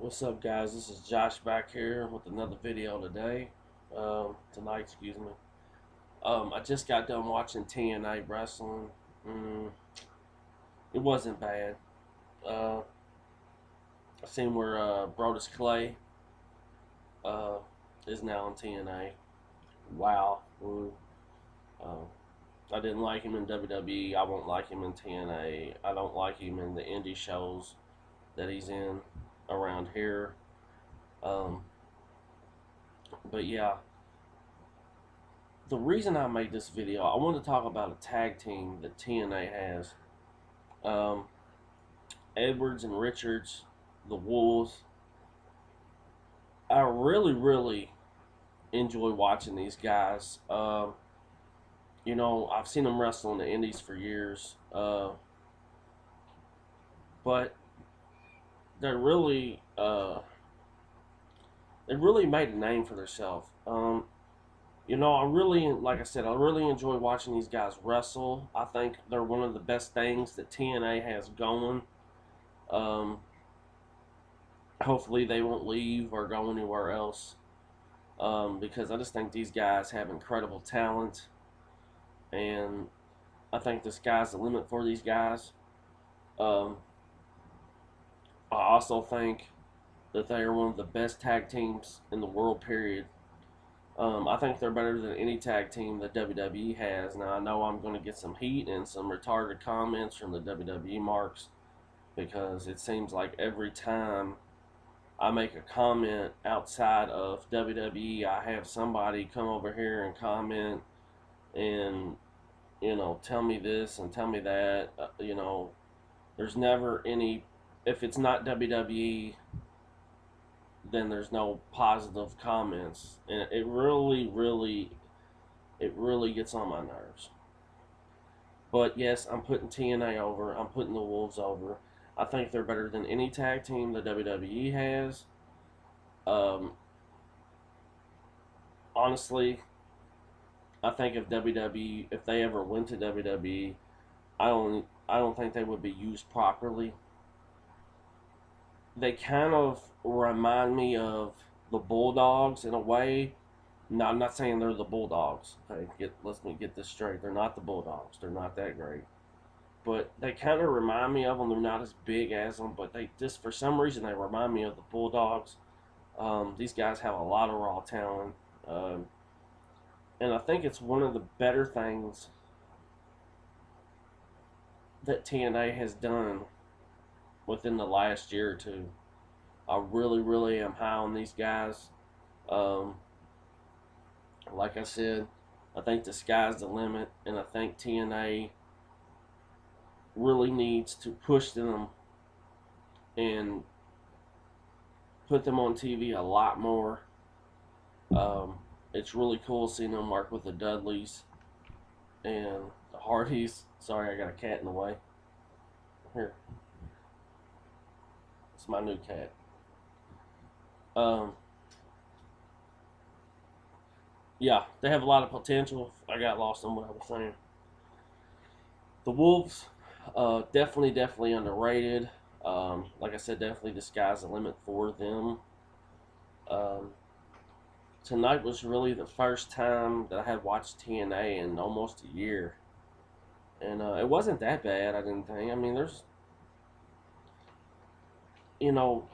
What's up, guys? This is Josh back here with another video tonight, excuse me. I just got done watching TNA wrestling. Mm, it wasn't bad. I seen where Brodus Clay uh, is now in TNA. Wow. Uh, I didn't like him in WWE. I won't like him in TNA. I don't like him in the indie shows that he's in around here. Um, but yeah, the reason I made this video, I want to talk about a tag team that TNA has. Um, Edwards and Richards, the Wolves. I really enjoy watching these guys. I've seen them wrestle in the Indies for years, but they're they really made a name for themselves. Like I said, I really enjoy watching these guys wrestle. I think they're one of the best things that TNA has going. Um, Hopefully, they won't leave or go anywhere else because I just think these guys have incredible talent, and I think the sky's the limit for these guys. Um, I also think that they are one of the best tag teams in the world, period. I think they're better than any tag team that WWE has. Now, I know I'm going to get some heat and some retarded comments from the WWE marks because it seems like every time I make a comment outside of WWE, I have somebody come over here and comment and, tell me this and tell me that. There's never any, if it's not WWE, then there's no positive comments. And it really gets on my nerves. But yes, I'm putting TNA over. I'm putting the Wolves over. I think they're better than any tag team the WWE has. Um, Honestly, I think if they ever went to WWE, I don't think they would be used properly. They kind of remind me of the Bulldogs in a way. No, I'm not saying they're the Bulldogs. Okay, let me get this straight. They're not the Bulldogs. They're not that great. But they kind of remind me of them. They're not as big as them, but they just for some reason they remind me of the Bulldogs. These guys have a lot of raw talent, um, and I think it's one of the better things that TNA has done within the last year or two. I really am high on these guys. Um, like I said, I think the sky's the limit, and I think TNA really needs to push them and put them on TV a lot more. Um, it's really cool seeing them work with the Dudleys and the Hardys. Sorry, I got a cat in the way. Here, it's my new cat. Um, yeah, they have a lot of potential. I got lost on what I was saying. The Wolves, definitely underrated. Like I said, definitely the sky's the limit for them. Um, Tonight was really the first time that I had watched TNA in almost a year, and it wasn't that bad. I didn't think. I mean, you know,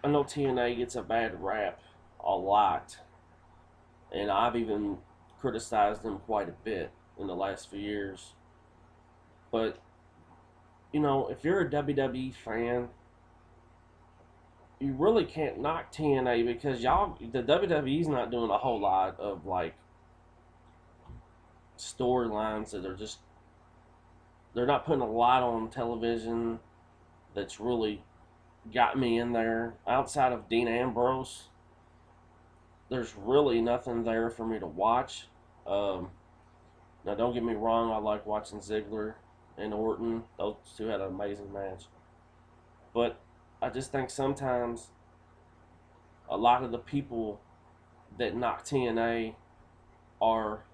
I know TNA gets a bad rap a lot, and I've even criticized them quite a bit in the last few years. But if you're a WWE fan, you really can't knock TNA because the WWE's not doing a whole lot of like storylines that are just they're not putting a lot on television that's really got me in there. Outside of Dean Ambrose, there's really nothing there for me to watch. Um, Now, don't get me wrong, I like watching Ziggler and Orton. Those two had an amazing match. But I just think sometimes a lot of the people that knock TNA are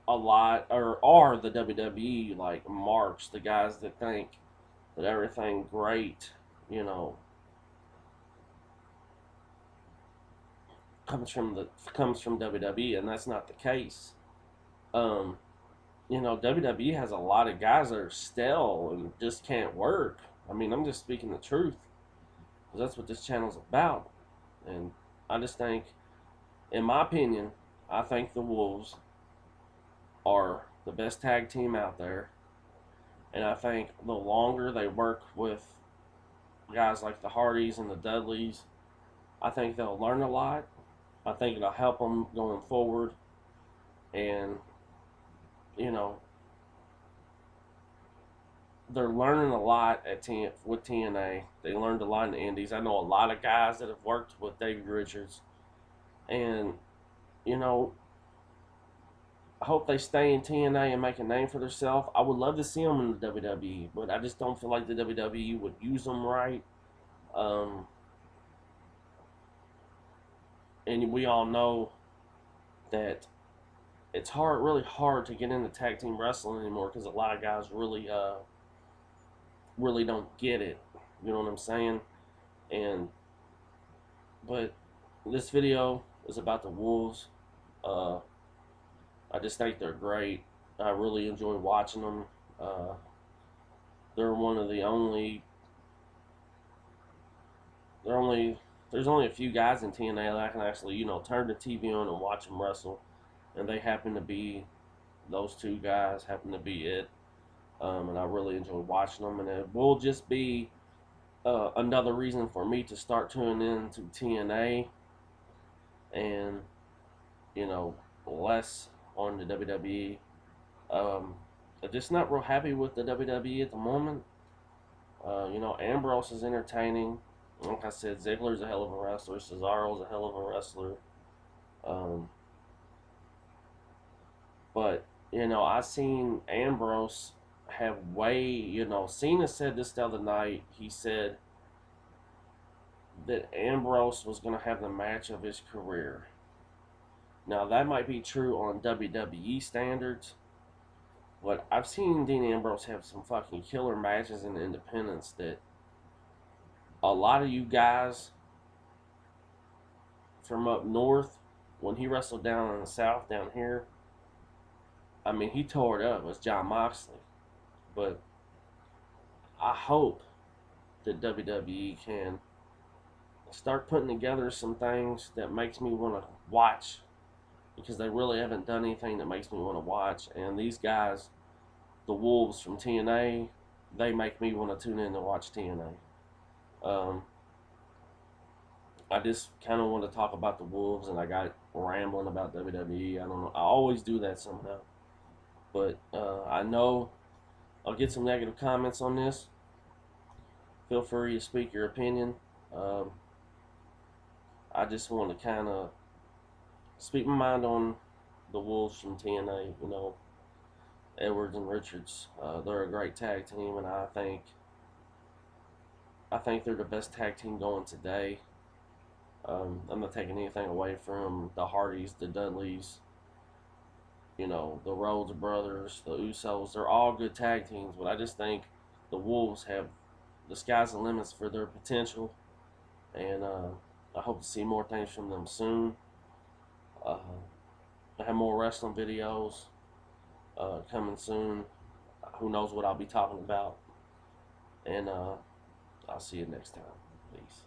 are the WWE like marks, the guys that think that everything great you know, comes from WWE, and that's not the case. Um, WWE has a lot of guys that are stale and just can't work. I mean, I'm just speaking the truth because that's what this channel's about. And I just think, in my opinion, I think the Wolves are the best tag team out there. And I think the longer they work with guys like the Hardys and the Dudleys, I think they'll learn a lot. I think it'll help them going forward. And, you know, they're learning a lot with TNA. They learned a lot in the Indies. I know a lot of guys that have worked with David Richards. And, you know, I hope they stay in TNA and make a name for themselves. I would love to see them in the WWE, but I just don't feel like the WWE would use them right. Um, and we all know that it's really hard to get into tag team wrestling anymore because a lot of guys really don't get it. You know what I'm saying? And but this video is about the Wolves. Uh, I just think they're great. I really enjoy watching them. Uh, they're one of the only. They're only. There's only a few guys in TNA that I can actually, turn the TV on and watch them wrestle, and they happen to be those two guys. Happen to be it, and I really enjoy watching them. And it will just be another reason for me to start tuning in to TNA, and less on the WWE. I'm just not real happy with the WWE at the moment. Ambrose is entertaining. Like I said, Ziggler's a hell of a wrestler. Cesaro's a hell of a wrestler. Um, but I seen Ambrose have Cena said this the other night. He said that Ambrose was going to have the match of his career. Now, that might be true on WWE standards, but I've seen Dean Ambrose have some fucking killer matches in the independents that a lot of you guys from up north, when he wrestled down in the south down here, I mean, he tore it up. It was John Moxley. But I hope that WWE can start putting together some things that makes me want to watch, because they really haven't done anything that makes me want to watch. And these guys, the Wolves from TNA, they make me want to tune in to watch TNA. I just kind of want to talk about the Wolves, and I got rambling about WWE. I don't know. I always do that somehow. But I know I'll get some negative comments on this. Feel free to speak your opinion. I just want to kind of speak my mind on the Wolves from TNA. Edwards and Richards. They're a great tag team, and I think they're the best tag team going today. I'm not taking anything away from the Hardys, the Dudleys, the Rhodes brothers, the Usos. They're all good tag teams, but I just think the Wolves have the sky's the limits for their potential, and I hope to see more things from them soon. I have more wrestling videos coming soon. Who knows what I'll be talking about, and I'll see you next time. Peace.